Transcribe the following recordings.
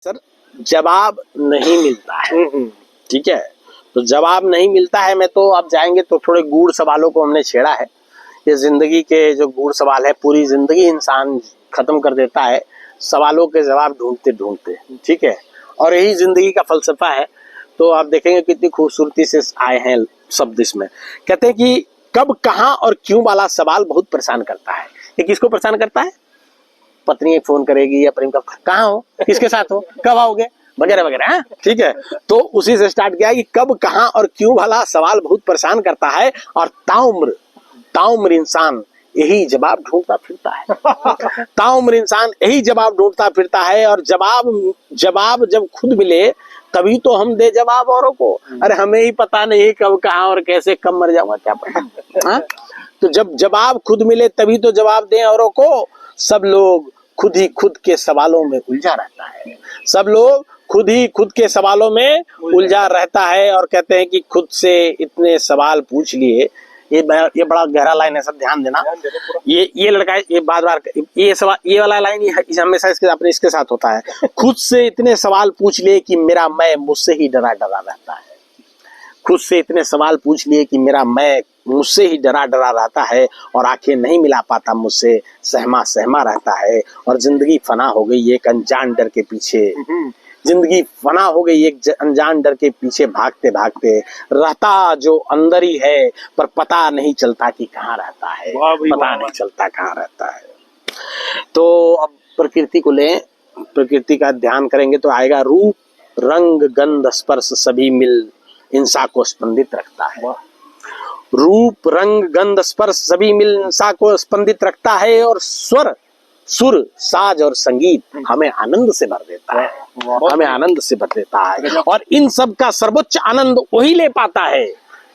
Sir जवाब नहीं मिलता है। ठीक है, तो जवाब नहीं मिलता है में तो आप जाएंगे तो थोड़े गूढ़ सवालों को हमने छेड़ा है। ये जिंदगी के जो गूढ़ सवाल है, पूरी जिंदगी इंसान खत्म कर देता है सवालों के जवाब ढूंढते ढूंढते। ठीक है, और यही जिंदगी का फलसफा है। तो आप देखेंगे कितनी खूबसूरती से आए हैं शब्द इसमें। कहते हैं कि कब, कहाँ और क्यों वाला सवाल बहुत परेशान करता है। ये किसको परेशान करता है? पत्नी एक फोन करेगी या प्रेम का, कहाँ हो, किसके साथ हो, कब आओगे, वगैरह वगैरह। ठीक है, तो उसी से स्टार्ट किया कि कब, कहाँ और क्यों वाला सवाल बहुत परेशान करता है, और ताउम्र इंसान यही जवाब ढूंढता फिरता है। ताउम्र इंसान यही जवाब ढूंढता फिरता है, और जवाब जब खुद मिले तभी तो हम दे जवाब औरों को। अरे हमें ही पता नहीं कब, कहाँ और कैसे, कब मर जाऊंगा, क्या पता। हाँ, तो जब जवाब खुद मिले तभी तो जवाब दें औरों को। सब लोग खुद ही खुद के सवालों में उलझा रहता है। सब लोग खुद ही खुद के सवालों में उलझा रहता है, और कहते हैं कि खुद से इतने सवाल पूछ लिए। ये बड़ा गहरा लाइन है, सब ध्यान देना। ये लड़का, ये बार ये सवाल, ये वाला लाइन हमेशा इसके साथ होता है। खुद से इतने सवाल पूछ लिए कि मेरा मैं मुझसे ही डरा डरा रहता है। खुद से इतने सवाल पूछ लिए कि मेरा मैं मुझसे ही डरा डरा रहता है, और आंखें नहीं मिला पाता मुझसे, सहमा सहमा रहता है। और जिंदगी फना हो गई एक अनजान डर के पीछे। जिंदगी फना हो गई एक अनजान डर के पीछे, भागते भागते रहता जो अंदर ही है, पर पता नहीं चलता कि कहाँ रहता है। पता नहीं चलता कहाँ रहता है। तो अब प्रकृति को लें, प्रकृति का ध्यान करेंगे तो आएगा, रूप रंग गंध स्पर्श सभी मिल इंसान को स्पंदित रखता है। रूप रंग गंध स्पर्श सभी मिल इंसान को स्पंदित रखता है, और सुर साज और संगीत हमें आनंद से भर देता है। हमें आनंद से भर देता है, और इन सब का सर्वोच्च आनंद वही ले पाता है।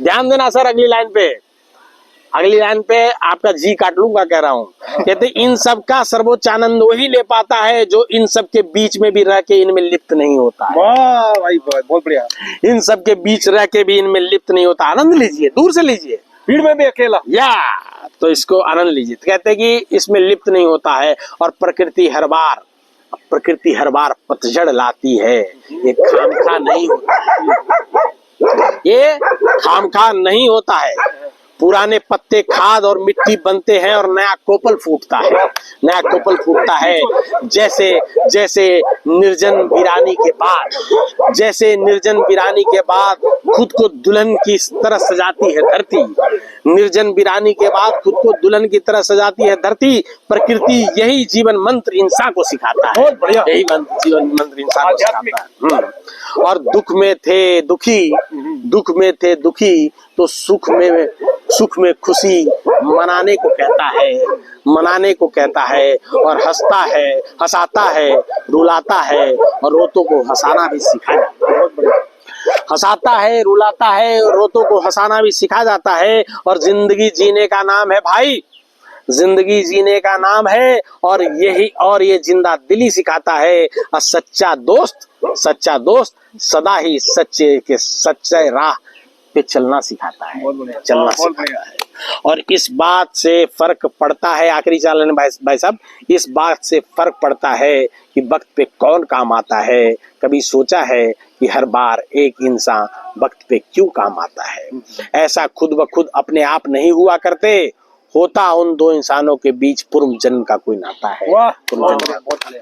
ध्यान देना सर, अगली लाइन पे आपका जी काट लूंगा, कह रहा हूँ। कहते इन सब का सर्वोच्च आनंद वही ले पाता है जो इन सब के बीच में भी रह के इनमें लिप्त नहीं होता है। वाह भाई, बहुत बढ़िया। इन सब के बीच रह के भी इनमें लिप्त नहीं होता। आनंद लीजिए, दूर से लीजिए, भीड़ में भी अकेला, या तो इसको आनंद लीजिए। तो कहते हैं कि इसमें लिप्त नहीं होता है, और प्रकृति हर बार पतझड़ लाती है। ये खामखा नहीं होता है, ये खामखा नहीं होता है। पुराने पत्ते खाद और मिट्टी बनते हैं, और नया कोपल फूटता है। नया कोपल फूटता है, जैसे निर्जन वीरानी के बाद, जैसे निर्जन वीरानी के बाद खुद को दुल्हन की तरह सजाती है धरती। निर्जन वीरानी के बाद खुद को दुल्हन की तरह सजाती है धरती। प्रकृति यही जीवन मंत्र इंसान को सिखाता है। बहुत बढ़िया, यही जीवन मंत्र इंसान को सिखाता है। और दुख में थे दुखी, तो सुख में खुशी मनाने को कहता है, और हंसाता है, रुलाता है, और रोतों को हंसाना भी सिखाया जाता है। हंसाता है, रुलाता है, रोतों को हंसाना भी सिखा जाता है। और जिंदगी जीने का नाम है भाई, जिंदगी जीने का नाम है, और ये जिंदा दिली सिखाता है। और सच्चा दोस्त सदा ही सच्चे राह पे चलना सिखाता है। चलना सिखाता है। और इस बात से फर्क पड़ता है, आखिरी चालन भाई साहब, इस बात से फर्क पड़ता है कि वक्त पे कौन काम आता है। कभी सोचा है कि हर बार एक इंसान वक्त पे क्यों काम आता है? ऐसा खुद ब खुद अपने आप नहीं हुआ करते, होता उन दो इंसानों के बीच पूर्व जन्म का कोई नाता है। वाह, बहुत बढ़िया।